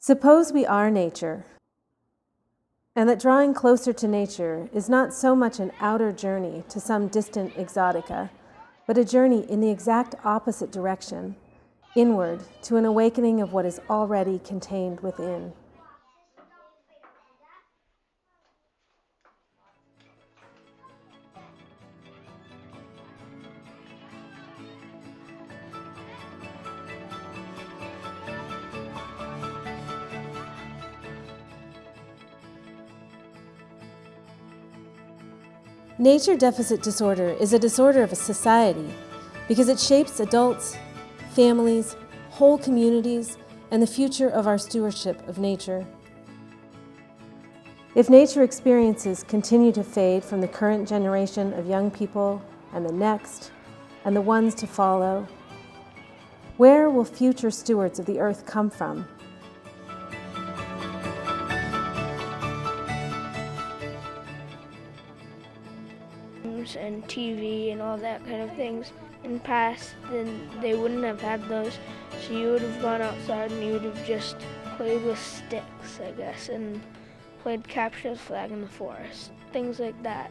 Suppose we are nature, and that drawing closer to nature is not so much an outer journey to some distant exotica, but a journey in the exact opposite direction, inward to an awakening of what is already contained within. Nature deficit disorder is a disorder of a society because it shapes adults, families, whole communities, and the future of our stewardship of nature. If nature experiences continue to fade from the current generation of young people and the next, and the ones to follow, where will future stewards of the earth come from? And TV and all that kind of things in the past, then they wouldn't have had those. So you would have gone outside and you would have just played with sticks, I guess, and played capture the flag in the forest, things like that.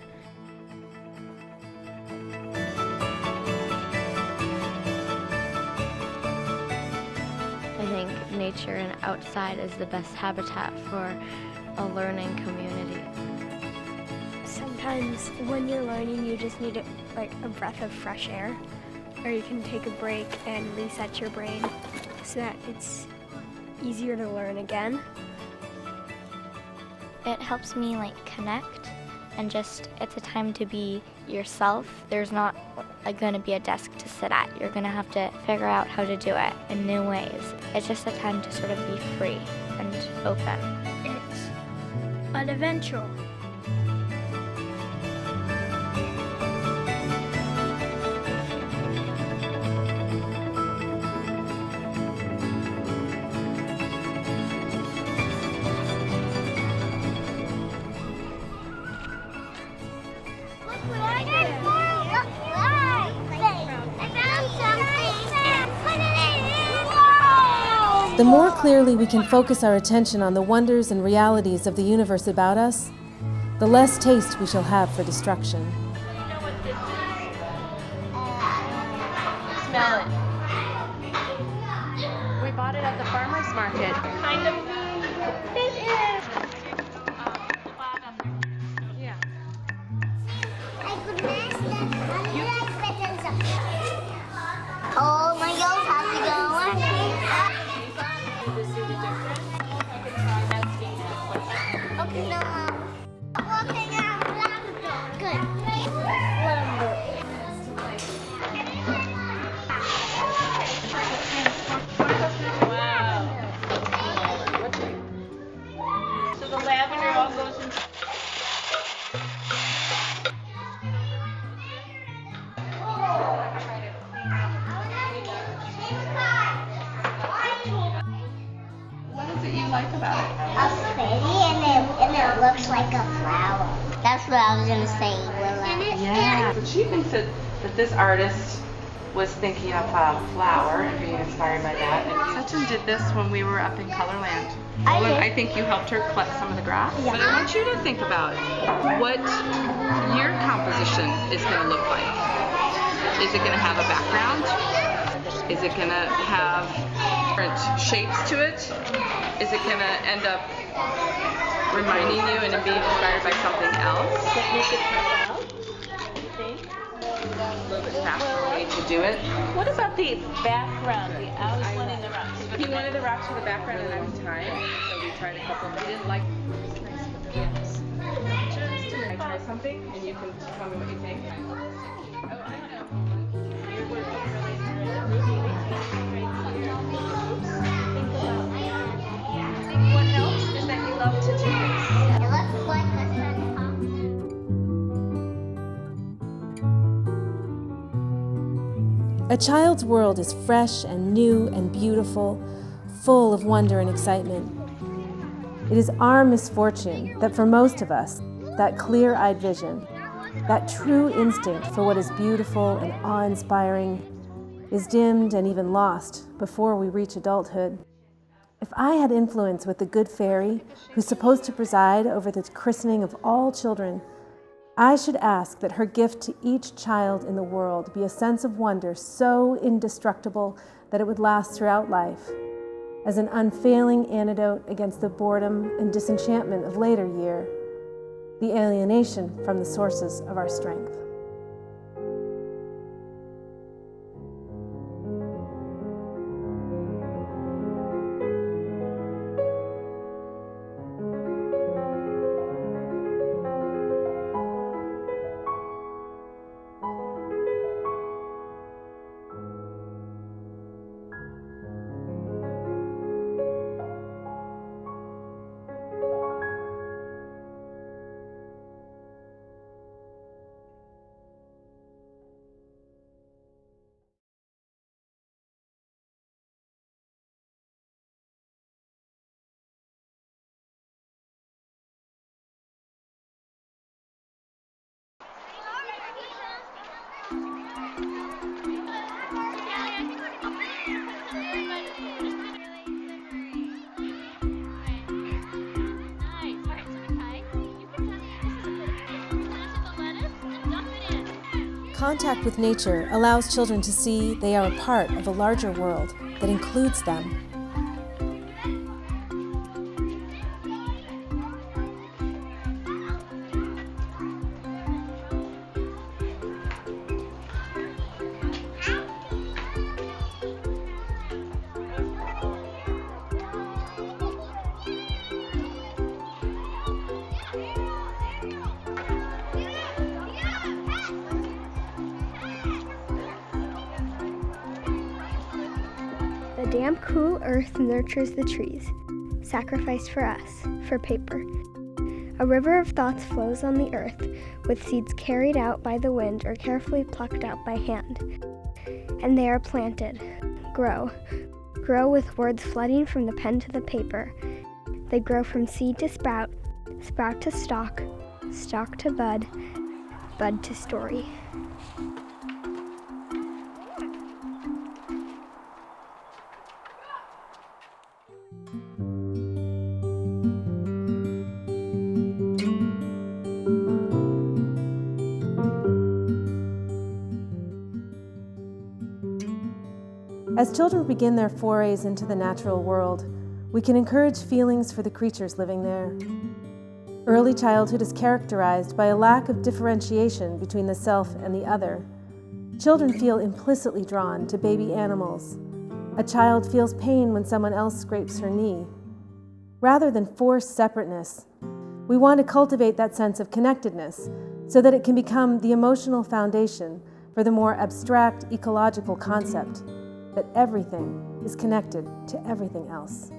I think nature and outside is the best habitat for a learning community. Sometimes when you're learning, you just need a breath of fresh air, or you can take a break and reset your brain so that it's easier to learn again. It helps me connect and just, it's a time to be yourself. There's not going to be a desk to sit at. You're going to have to figure out how to do it in new ways. It's just a time to sort of be free and open. It's an adventure. The more clearly we can focus our attention on the wonders and realities of the universe about us, the less taste we shall have for destruction. Smell it. We bought it at the farmer's market. Kind of. It is. Yeah. Oh, my nose has to go. Okay, no, walking around Labrador. Good. Wow. So the lavender all goes in. What is it you like about it? It's pretty and it looks like a flower. That's what I was gonna say, Willa. Yeah. So she thinks that this artist was thinking of a flower and being inspired by that. And Sachin did this when we were up in Colorland. I think you helped her collect some of the grass. Yeah. But I want you to think about what your composition is going to look like. Is it going to have a background? Is it going to have different shapes to it? Is it going to end up reminding you and being inspired by something else? A little bit faster way to do it. What about the background? I was wanting the rocks. He wanted the rocks with the background and I'm time, so we tried a couple. He didn't like. Yes. I try something and you can tell me what you think. Oh, I know. You're working really I think what helps is that you love to do this. It looks like a sun. A child's world is fresh and new and beautiful, full of wonder and excitement. It is our misfortune that for most of us, that clear-eyed vision, that true instinct for what is beautiful and awe-inspiring, is dimmed and even lost before we reach adulthood. If I had influence with the good fairy who's supposed to preside over the christening of all children, I should ask that her gift to each child in the world be a sense of wonder so indestructible that it would last throughout life, as an unfailing antidote against the boredom and disenchantment of later year, the alienation from the sources of our strength. Contact with nature allows children to see they are a part of a larger world that includes them. The damp, cool earth nurtures the trees, sacrificed for us, for paper. A river of thoughts flows on the earth, with seeds carried out by the wind or carefully plucked out by hand. And they are planted, grow with words flooding from the pen to the paper. They grow from seed to sprout, sprout to stalk, stalk to bud, bud to story. As children begin their forays into the natural world, we can encourage feelings for the creatures living there. Early childhood is characterized by a lack of differentiation between the self and the other. Children feel implicitly drawn to baby animals. A child feels pain when someone else scrapes her knee. Rather than force separateness, we want to cultivate that sense of connectedness so that it can become the emotional foundation for the more abstract ecological concept that everything is connected to everything else.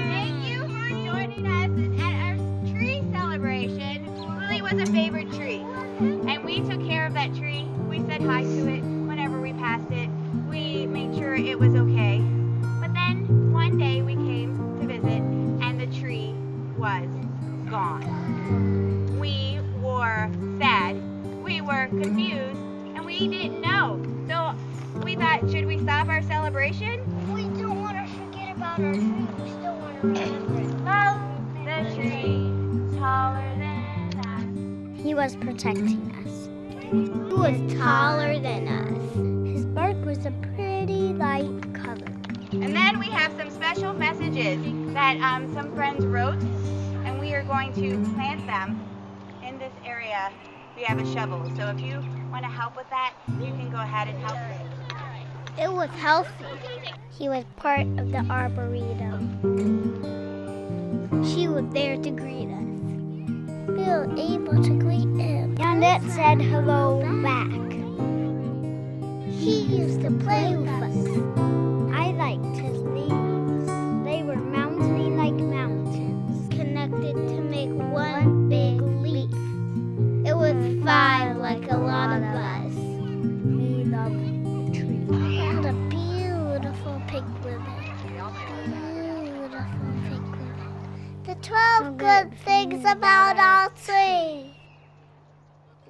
Thank you for joining us at our tree celebration. Lily was a favorite tree, and we took care of that tree. We said hi to it whenever we passed it. We made sure it was okay. But then one day we came to visit, and the tree was gone. We were sad, we were confused, and we didn't know. So we thought, should we stop our celebration? We don't want to forget about our tree. We still want to remember it. Well, the tree taller than us. He was protecting us. He was taller than us. His bark was a pretty light color. And then we have some special messages that some friends wrote, and we are going to plant them in this area. We have a shovel, so if you want to help with that, you can go ahead and help me. It was healthy. He was part of the Arboretum. She was there to greet us. We were able to greet him. And it said hello back. He used to play with us. I liked his leaves. They were mountainy like mountains, connected to make one big leaf. It was 5 like a lot of us. We love the tree. It had a beautiful pink ribbon. Beautiful pink ribbon. The 12 good things about our tree.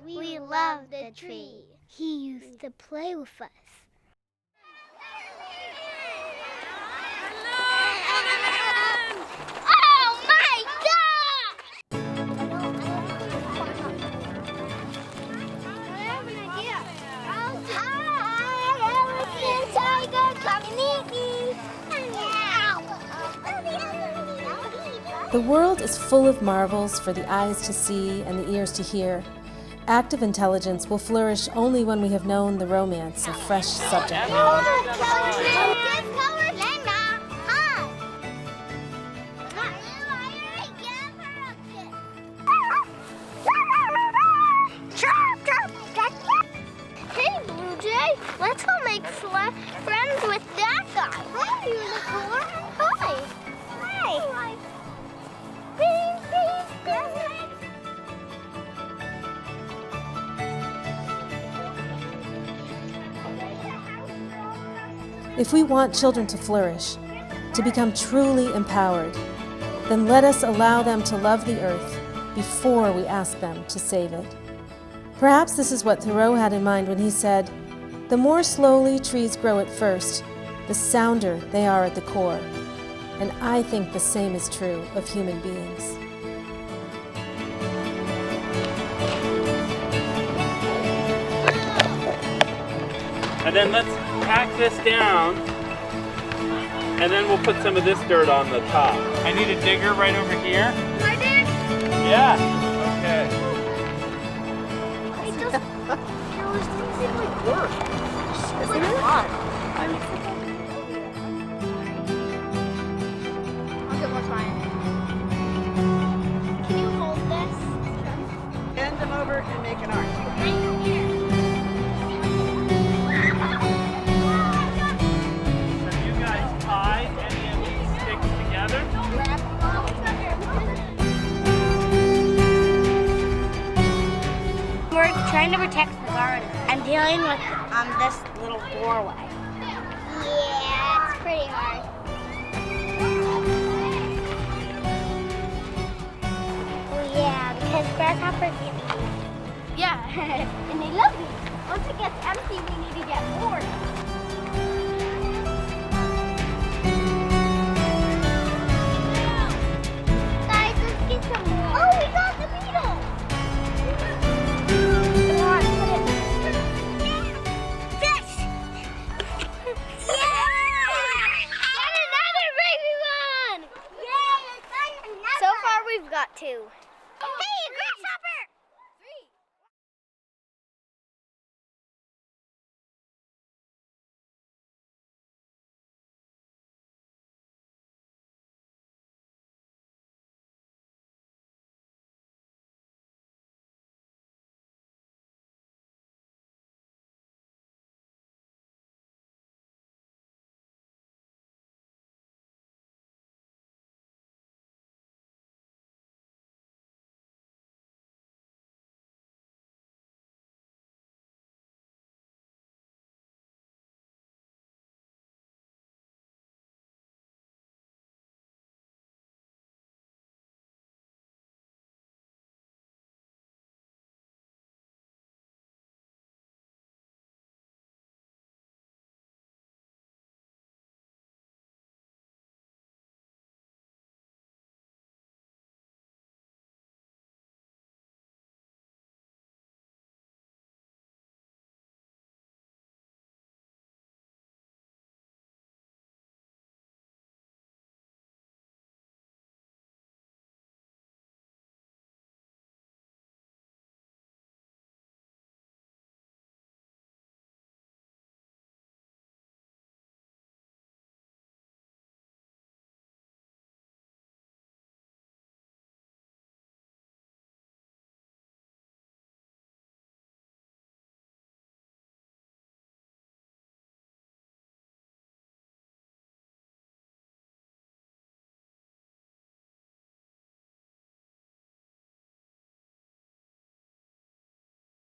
We love the tree. He used to play with us. Oh my gosh! I have an idea. Hi, Tiger, come and eat me. The world is full of marvels for the eyes to see and the ears to hear. Active intelligence will flourish only when we have known the romance of fresh subject matter. Hey, Blue Jay, let's go make friends with that guy. Hi, Unicorn. Hi. Hi. If we want children to flourish, to become truly empowered, then let us allow them to love the earth before we ask them to save it. Perhaps this is what Thoreau had in mind when he said, "The more slowly trees grow at first, the sounder they are at the core." And I think the same is true of human beings. And then let's pack this down, and then we'll put some of this dirt on the top. I need a digger right over here. My dig? Yeah. Okay. It doesn't seem like work. It's like fun. Okay, we'll try it. Can you hold this? Bend them over and make an arch. Right here. Have you guys tied any of these sticks together? We're trying to protect the garden. I'm dealing with this little doorway. Yeah, it's pretty hard. Well, yeah, because grasshoppers eat me. Yeah, and they love me. Once it gets empty, we need to get more. Guys, let's get some more. Oh, we got the beetle. Come on, put it. Fish! Yeah! Got another baby one! Yay! So far, we've got 2.